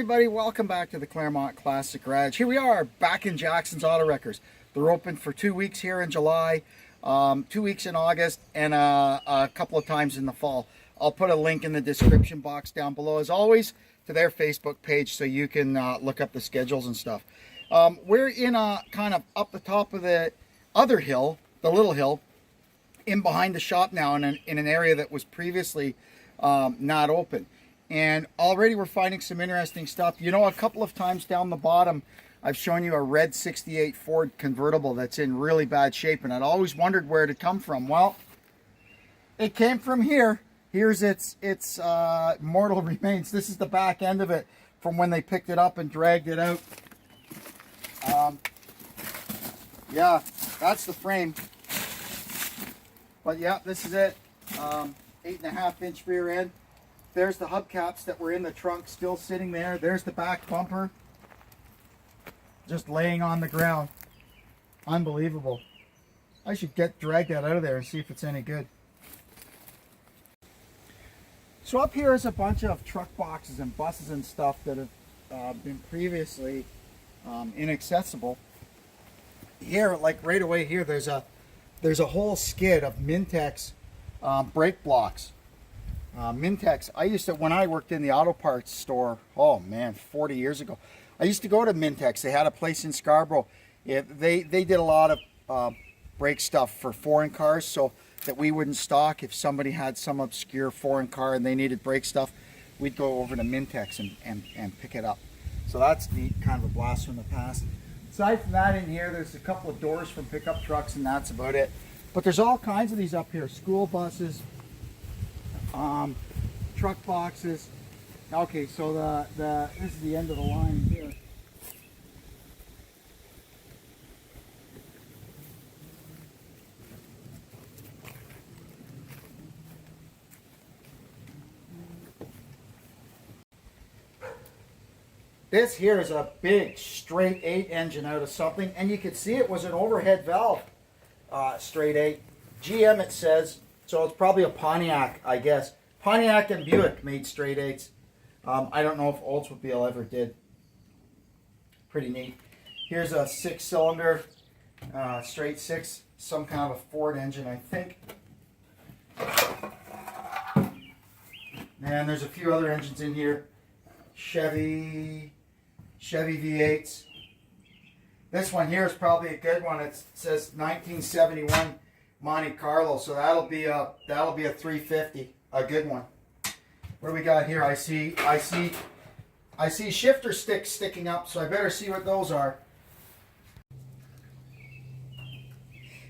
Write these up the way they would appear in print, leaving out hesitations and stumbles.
everybody, welcome back to the Claremont Classic Garage. Here we are back in Jackson's Auto Wreckers. They're open for 2 weeks here in July, 2 weeks in August, and a couple of times in the fall. I'll put a link in the description box down below, as always, to their Facebook page so you can look up the schedules and stuff. We're in a kind of up the top of the other hill, the little hill, in behind the shop now in an area that was previously not open. And already we're finding some interesting stuff. You know, a couple of times down the bottom, I've shown you a red 68 Ford convertible that's in really bad shape, and I'd always wondered where it had come from. Well, it came from here. Here's its mortal remains. This is the back end of it from when they picked it up and dragged it out. Yeah, that's the frame. But yeah, this is it. 8.5-inch rear end. There's the hubcaps that were in the trunk still sitting there. There's the back bumper just laying on the ground. Unbelievable. I should drag that out of there and see if it's any good. So up here is a bunch of truck boxes and buses and stuff that have been previously inaccessible. Here, like right away here, there's a whole skid of Mintex brake blocks. Mintex, I used to, when I worked in the auto parts store, oh man, 40 years ago, I used to go to Mintex. They had a place in Scarborough. They did a lot of brake stuff for foreign cars, so that we wouldn't stock. If somebody had some obscure foreign car and they needed brake stuff, we'd go over to Mintex and pick it up. So that's neat, kind of a blast from the past. Aside from that, in here, there's a couple of doors from pickup trucks, and that's about it. But there's all kinds of these up here. School buses, truck boxes. Okay, so this is the end of the line here. This here is a big straight 8 engine out of something, and you can see it was an overhead valve, straight 8. GM it says, so it's probably a Pontiac, I guess. Pontiac and Buick made straight 8s. I don't know if Oldsmobile ever did. Pretty neat. Here's a 6-cylinder, straight 6, some kind of a Ford engine, I think. And there's a few other engines in here. Chevy V8s. This one here is probably a good one. It says 1971 Monte Carlo, so that'll be a 350, a good one. What do we got here? I see shifter sticks sticking up, so I better see what those are.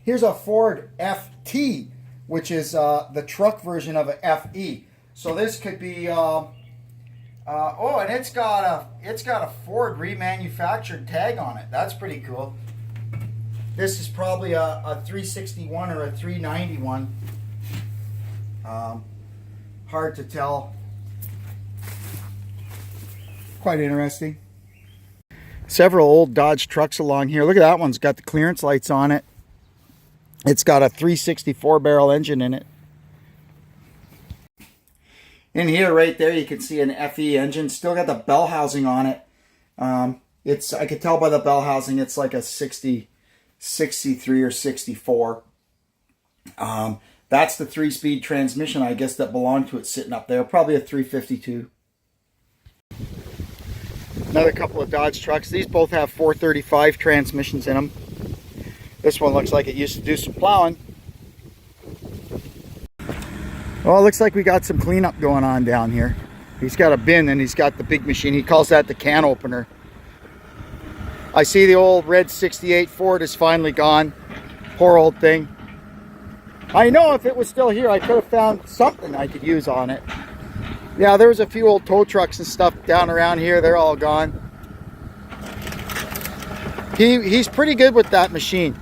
Here's a Ford FT, which is the truck version of a FE. So this could be oh, and it's got a Ford remanufactured tag on it. That's pretty cool. This is probably a 361 or a 391. Hard to tell. Quite interesting. Several old Dodge trucks along here. Look at that one's got the clearance lights on it. It's got a 364 barrel engine in it. In here, right there, you can see an FE engine. Still got the bell housing on it. I could tell by the bell housing, it's like a 63 or 64. That's the 3-speed transmission, I guess, that belonged to it sitting up there. Probably a 352. Another couple of Dodge trucks. These both have 435 transmissions in them. This one looks like it used to do some plowing. Well, it looks like we got some cleanup going on down here. He's got a bin and he's got the big machine. He calls that the can opener. I see the old red 68 Ford is finally gone. Poor old thing. I know if it was still here, I could have found something I could use on it. Yeah, there was a few old tow trucks and stuff down around here. They're all gone. He's pretty good with that machine.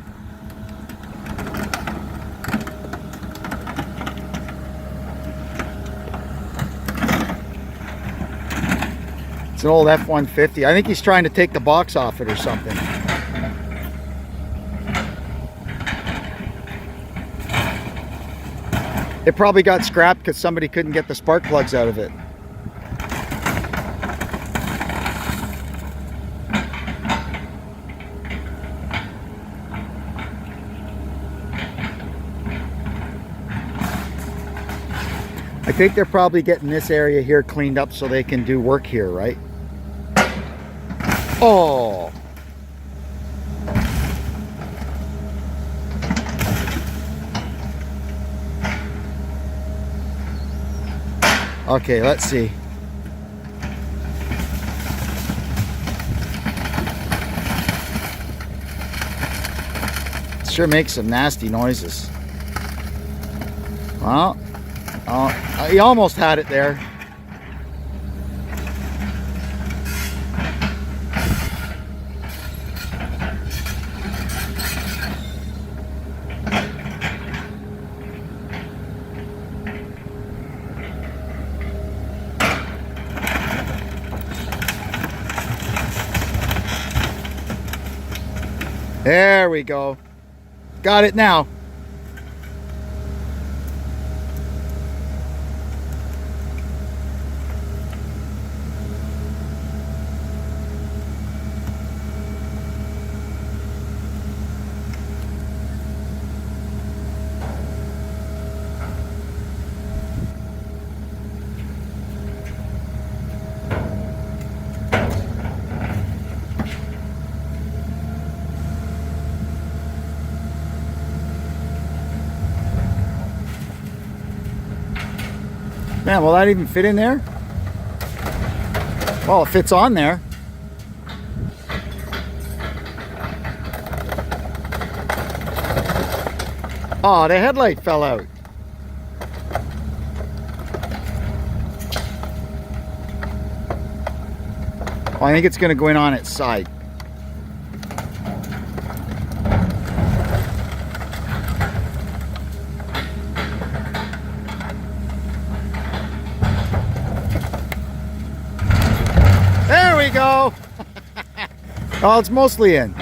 It's an old F-150. I think he's trying to take the box off it or something. It probably got scrapped because somebody couldn't get the spark plugs out of it. I think they're probably getting this area here cleaned up so they can do work here, right? Oh. Okay, let's see. Sure makes some nasty noises. Well, he almost had it there. There we go. Got it now. Man, will that even fit in there? Well, it fits on there. Oh, the headlight fell out. Oh, I think it's going to go in on its side. There we go. Oh, it's mostly in.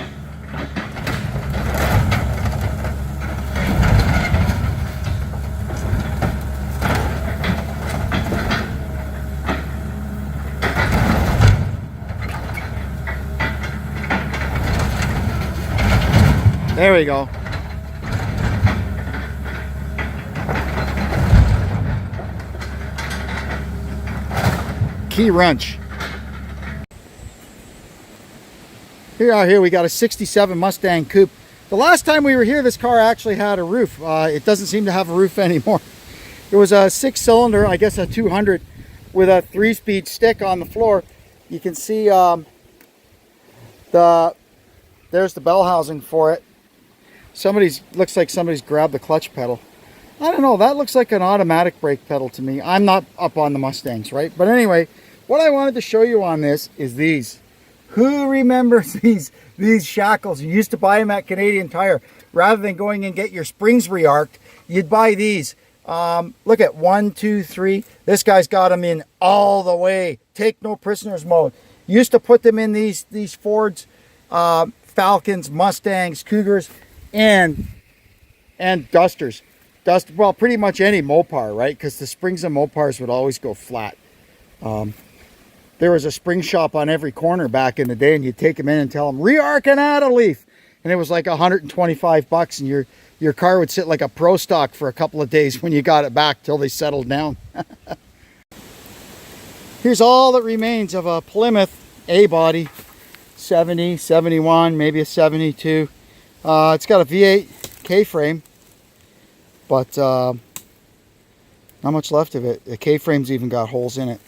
There we go. Key wrench. Here we got a 67 Mustang Coupe. The last time we were here, this car actually had a roof. It doesn't seem to have a roof anymore. It was a 6-cylinder, I guess a 200, with a 3-speed stick on the floor. You can see there's the bell housing for it. Looks like somebody's grabbed the clutch pedal. I don't know, that looks like an automatic brake pedal to me. I'm not up on the Mustangs, right? But anyway, what I wanted to show you on this is these. Who remembers these shackles? You used to buy them at Canadian Tire. Rather than going and get your springs re-arced, you'd buy these. Look at 1, 2, 3. This guy's got them in all the way. Take no prisoners mode. Used to put them in these Fords, Falcons, Mustangs, Cougars, and Dusters. Well, pretty much any Mopar, right? Because the springs of Mopars would always go flat. There was a spring shop on every corner back in the day, and you'd take them in and tell them, re-arc and add a leaf. And it was like 125 bucks, and your car would sit like a pro stock for a couple of days when you got it back till they settled down. Here's all that remains of a Plymouth A-body, 70, 71, maybe a 72. It's got a V8 K-frame, but not much left of it. The K-frame's even got holes in it.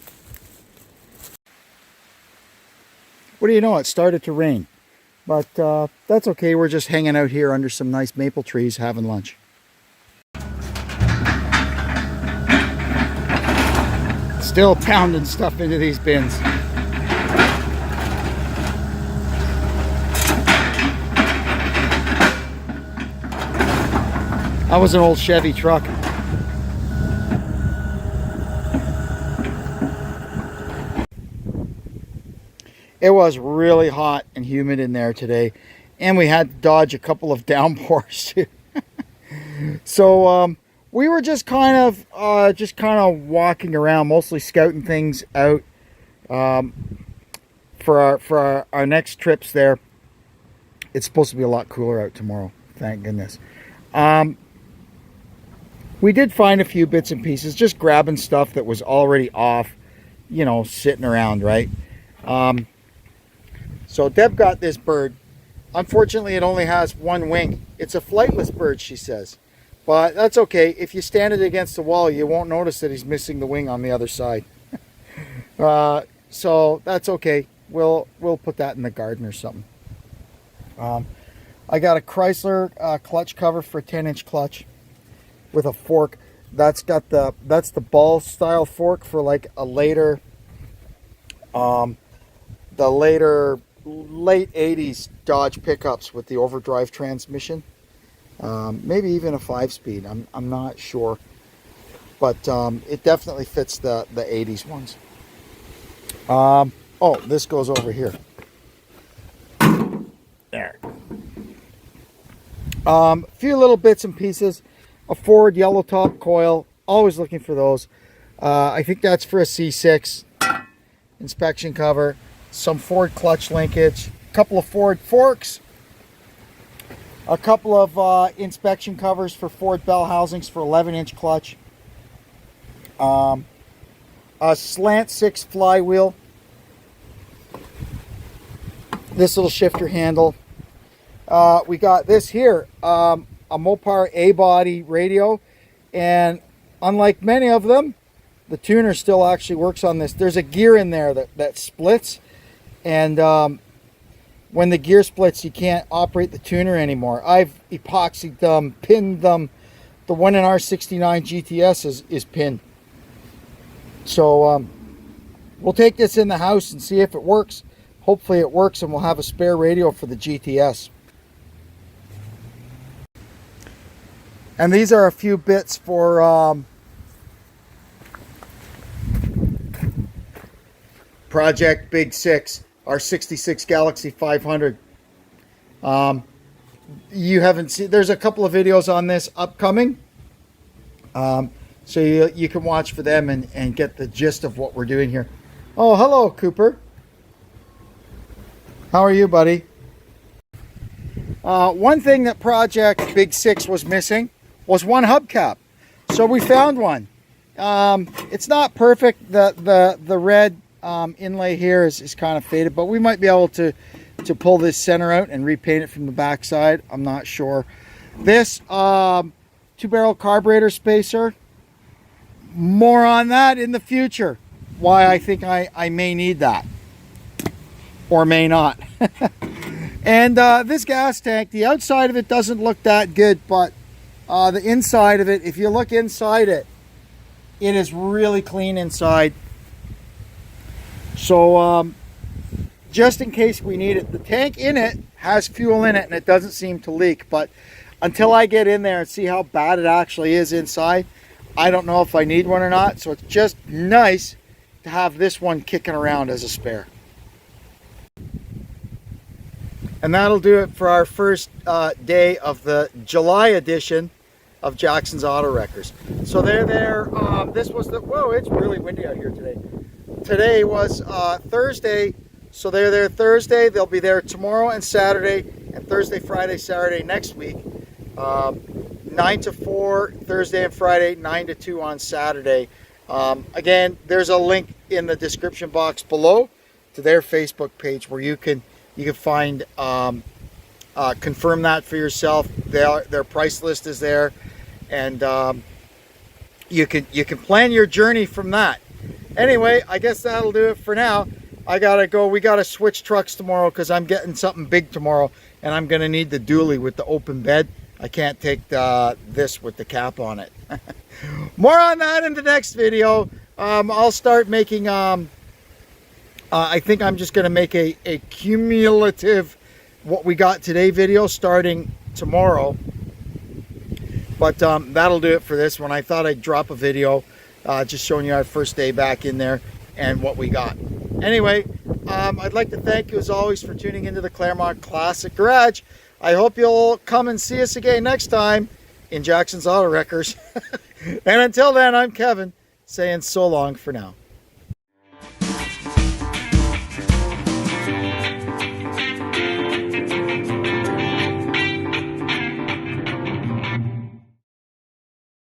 What do you know, it started to rain. But that's okay, we're just hanging out here under some nice maple trees having lunch. Still pounding stuff into these bins. That was an old Chevy truck. It was really hot and humid in there today, and we had to dodge a couple of downpours too. So we were just kind of walking around, mostly scouting things out for our next trips there. It's supposed to be a lot cooler out tomorrow, thank goodness. We did find a few bits and pieces, just grabbing stuff that was already off, you know, sitting around, right? So Deb got this bird. Unfortunately, it only has one wing. It's a flightless bird, she says. But that's okay. If you stand it against the wall, you won't notice that he's missing the wing on the other side. So that's okay. We'll put that in the garden or something. I got a Chrysler clutch cover for a 10-inch clutch with a fork. That's the ball style fork for like a later, the later late 80s Dodge pickups with the overdrive transmission. Maybe even a 5-speed. I'm not sure, but it definitely fits the 80s ones. Oh, this goes over here. There. Few little bits and pieces. A Ford yellow top coil. Always looking for those. I think that's for a C6 inspection cover. Some Ford clutch linkage. A couple of Ford forks. A couple of inspection covers for Ford bell housings for 11-inch clutch. A slant 6 flywheel. This little shifter handle. We got this here, a Mopar A-body radio, and unlike many of them, the tuner still actually works on this. There's a gear in there that splits, and when the gear splits, you can't operate the tuner anymore. I've epoxied them, pinned them. The one in our 69 GTS is pinned. So we'll take this in the house and see if it works. Hopefully it works, and we'll have a spare radio for the GTS. And these are a few bits for Project Big 6, our 66 Galaxy 500. You haven't seen, there's a couple of videos on this upcoming. So you can watch for them and get the gist of what we're doing here. Oh, hello, Cooper. How are you, buddy? One thing that Project Big 6 was missing was one hubcap. So we found one. It's not perfect. The red inlay here is kind of faded, but we might be able to pull this center out and repaint it from the back side. I'm not sure. This 2-barrel carburetor spacer, more on that in the future. Why I think I may need that. Or may not. And this gas tank, the outside of it doesn't look that good, but the inside of it, if you look inside it, it is really clean inside. So just in case we need it, the tank in it has fuel in it and it doesn't seem to leak, but until I get in there and see how bad it actually is inside, I don't know if I need one or not. So it's just nice to have this one kicking around as a spare. And that'll do it for our first day of the July edition of Jackson's Auto Wreckers. So they're there. This was the, whoa, it's really windy out here today. Today was Thursday, so they're there Thursday. They'll be there tomorrow and Saturday, and Thursday, Friday, Saturday next week. 9 to 4 Thursday and Friday, 9 to 2 on Saturday. Again, there's a link in the description box below to their Facebook page where you can find, confirm that for yourself. Their price list is there, and you can plan your journey from that. Anyway, I guess that'll do it for now. I gotta go. We gotta switch trucks tomorrow because I'm getting something big tomorrow, and I'm gonna need the dually with the open bed. I can't take this with the cap on it. More on that in the next video. I'll start making I think I'm just going to make a cumulative what we got today video starting tomorrow. But that'll do it for this one. I thought I'd drop a video just showing you our first day back in there and what we got. Anyway, I'd like to thank you as always for tuning into the Claremont Classic Garage. I hope you'll come and see us again next time in Jackson's Auto Wreckers. And until then, I'm Kevin saying so long for now.